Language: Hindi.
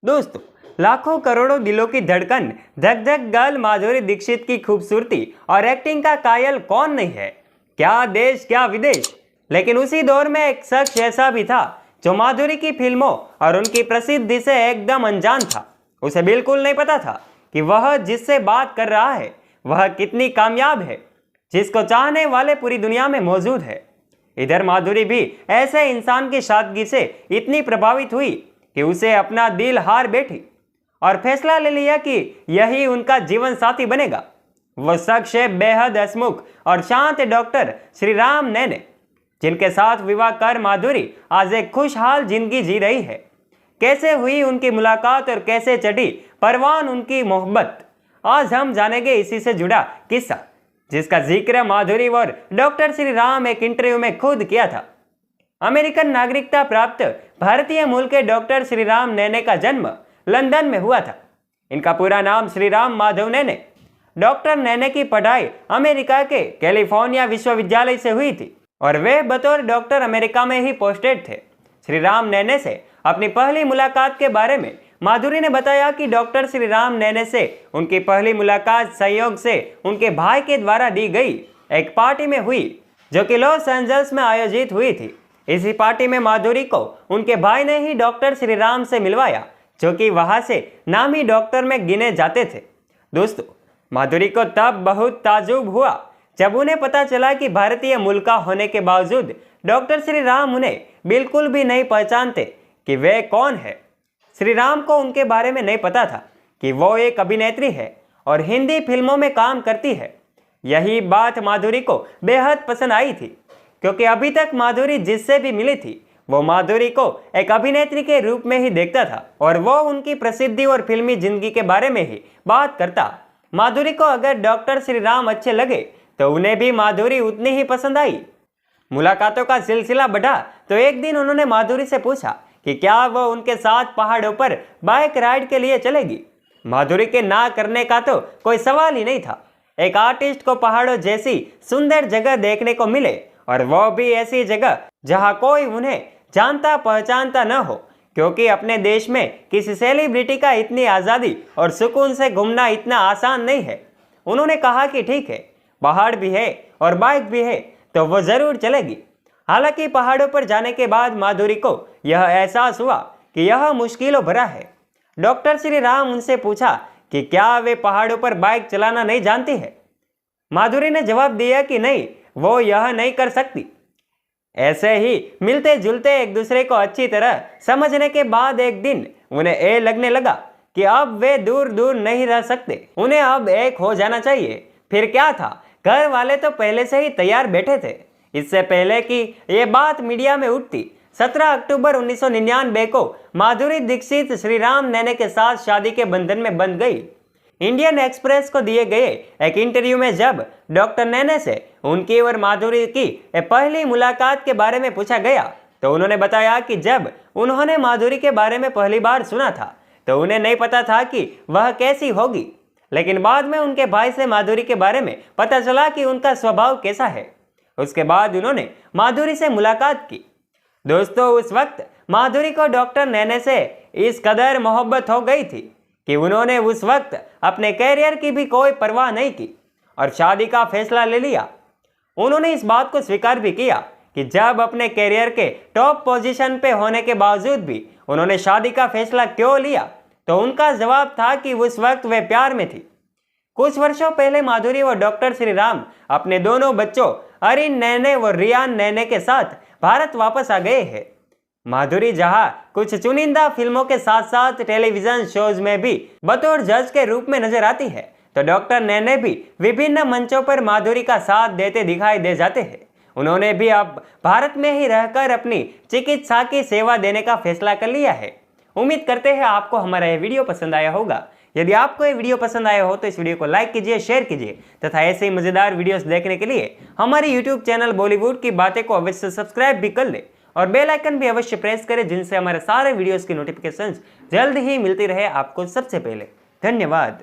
दोस्तों, लाखों करोड़ों दिलों की धड़कन, धक धक गर्ल माधुरी दीक्षित की खूबसूरती और एक्टिंग का कायल कौन नहीं है। क्या देश क्या विदेश। लेकिन उसी दौर में एक शख्स ऐसा भी था जो माधुरी की फिल्मों और उनकी प्रसिद्धि से एकदम अनजान था। उसे बिल्कुल नहीं पता था कि वह जिससे बात कर रहा है वह कितनी कामयाब है, जिसको चाहने वाले पूरी दुनिया में मौजूद है। इधर माधुरी भी ऐसे इंसान की सादगी से इतनी प्रभावित हुई कि उसे अपना दिल हार बैठी और फैसला ले लिया कि यही उनका जीवन साथी बनेगा। वह शख्स है बेहद हंसमुख और शांत डॉक्टर श्री राम नैने, जिनके साथ विवाह कर माधुरी आज एक खुशहाल जिंदगी जी रही है। कैसे हुई उनकी मुलाकात और कैसे चढ़ी परवान उनकी मोहब्बत, आज हम जानेंगे इसी से जुड़ा किस्सा, जिसका जिक्र माधुरी और डॉक्टर श्री राम एक इंटरव्यू में खुद किया था। अमेरिकन नागरिकता प्राप्त भारतीय मूल के डॉक्टर श्री राम नैने का जन्म लंदन में हुआ था। इनका पूरा नाम श्री राम माधव नैने। डॉक्टर नैने की पढ़ाई अमेरिका के कैलिफोर्निया विश्वविद्यालय से हुई थी और वे बतौर डॉक्टर अमेरिका में ही पोस्टेड थे। श्री राम नैने से अपनी पहली मुलाकात के बारे में माधुरी ने बताया कि डॉक्टर श्री राम नैने से उनकी पहली मुलाकात संयोग से उनके भाई के द्वारा दी गई एक पार्टी में हुई, जो कि लॉस एंजल्स में आयोजित हुई थी। इसी पार्टी में माधुरी को उनके भाई ने ही डॉक्टर श्री राम से मिलवाया, जो कि वहां से नामी डॉक्टर में गिने जाते थे। दोस्तों, माधुरी को तब बहुत ताजुब हुआ जब उन्हें पता चला कि भारतीय मूल का होने के बावजूद डॉक्टर श्री राम उन्हें बिल्कुल भी नहीं पहचानते कि वे कौन है। श्री राम को उनके बारे में नहीं पता था कि वो एक अभिनेत्री है और हिंदी फिल्मों में काम करती है। यही बात माधुरी को बेहद पसंद आई थी, क्योंकि अभी तक माधुरी जिससे भी मिली थी वो माधुरी को एक अभिनेत्री के रूप में ही देखता था और वो उनकी प्रसिद्धि और फिल्मी जिंदगी के बारे में ही बात करता। माधुरी को अगर डॉक्टर श्री राम अच्छे लगे तो उन्हें भी माधुरी उतनी ही पसंद आई। मुलाकातों का सिलसिला बढ़ा तो एक दिन उन्होंने माधुरी से पूछा कि क्या वह उनके साथ पहाड़ों पर बाइक राइड के लिए चलेगी। माधुरी के ना करने का तो कोई सवाल ही नहीं था। एक आर्टिस्ट को पहाड़ों जैसी सुंदर जगह देखने को मिले और वह भी ऐसी जगह जहां कोई उन्हें जानता पहचानता न हो, क्योंकि अपने देश में किसी सेलिब्रिटी का इतनी आज़ादी और सुकून से घूमना इतना आसान नहीं है। उन्होंने कहा कि ठीक है, पहाड़ भी है और बाइक भी है तो वो ज़रूर चलेगी। हालांकि पहाड़ों पर जाने के बाद माधुरी को यह एहसास हुआ कि यह मुश्किलों भरा है। डॉक्टर श्री राम उनसे पूछा कि क्या वे पहाड़ों पर बाइक चलाना नहीं जानती है। माधुरी ने जवाब दिया कि नहीं, वो यह नहीं कर सकती। ऐसे ही मिलते जुलते एक दूसरे को अच्छी तरह समझने के बाद एक दिन उन्हें ये लगने लगा कि अब वे दूर दूर नहीं रह सकते, उन्हें अब एक हो जाना चाहिए। फिर क्या था, घर वाले तो पहले से ही तैयार बैठे थे। इससे पहले कि ये बात मीडिया में उठती, 17 अक्टूबर 1999 को माधुरी दीक्षित श्री राम नैने के साथ शादी के बंधन में बंध गई। इंडियन एक्सप्रेस को दिए गए एक इंटरव्यू में जब डॉक्टर नैने से उनकी और माधुरी की पहली मुलाकात के बारे में पूछा गया तो उन्होंने बताया कि जब उन्होंने माधुरी के बारे में पहली बार सुना था तो उन्हें नहीं पता था कि वह कैसी होगी, लेकिन बाद में उनके भाई से माधुरी के बारे में पता चला कि उनका स्वभाव कैसा है। उसके बाद उन्होंने माधुरी से मुलाकात की। दोस्तों, उस वक्त माधुरी को डॉक्टर नैने से इस कदर मोहब्बत हो गई थी कि उन्होंने उस वक्त अपने कैरियर की भी कोई परवाह नहीं की और शादी का फैसला ले लिया। उन्होंने इस बात को स्वीकार भी किया कि जब अपने कैरियर के टॉप पोजीशन पे होने के बावजूद भी उन्होंने शादी का फैसला क्यों लिया, तो उनका जवाब था कि उस वक्त वे प्यार में थी। कुछ वर्षों पहले माधुरी और डॉक्टर श्री राम अपने दोनों बच्चों अरिन नैने और रियान नैने के साथ भारत वापस आ गए हैं। माधुरी जहां कुछ चुनिंदा फिल्मों के साथ साथ टेलीविजन शोज में भी बतौर जज के रूप में नजर आती है, तो डॉक्टर नैने भी विभिन्न मंचों पर माधुरी का साथ देते दिखाई दे जाते हैं। उन्होंने भी अब भारत में ही रहकर अपनी चिकित्सा की सेवा देने का फैसला कर लिया है। उम्मीद करते हैं आपको हमारा यह वीडियो पसंद आया होगा। यदि आपको ये वीडियो पसंद आया हो तो इस वीडियो को लाइक कीजिए, शेयर कीजिए तथा ऐसे ही मजेदार वीडियोस देखने के लिए हमारे यूट्यूब चैनल बॉलीवुड की बातें को अवश्य सब्सक्राइब भी कर ले और बेल आइकन भी अवश्य प्रेस करें, जिनसे हमारे सारे वीडियोस की नोटिफिकेशंस जल्द ही मिलती रहे आपको सबसे पहले। धन्यवाद।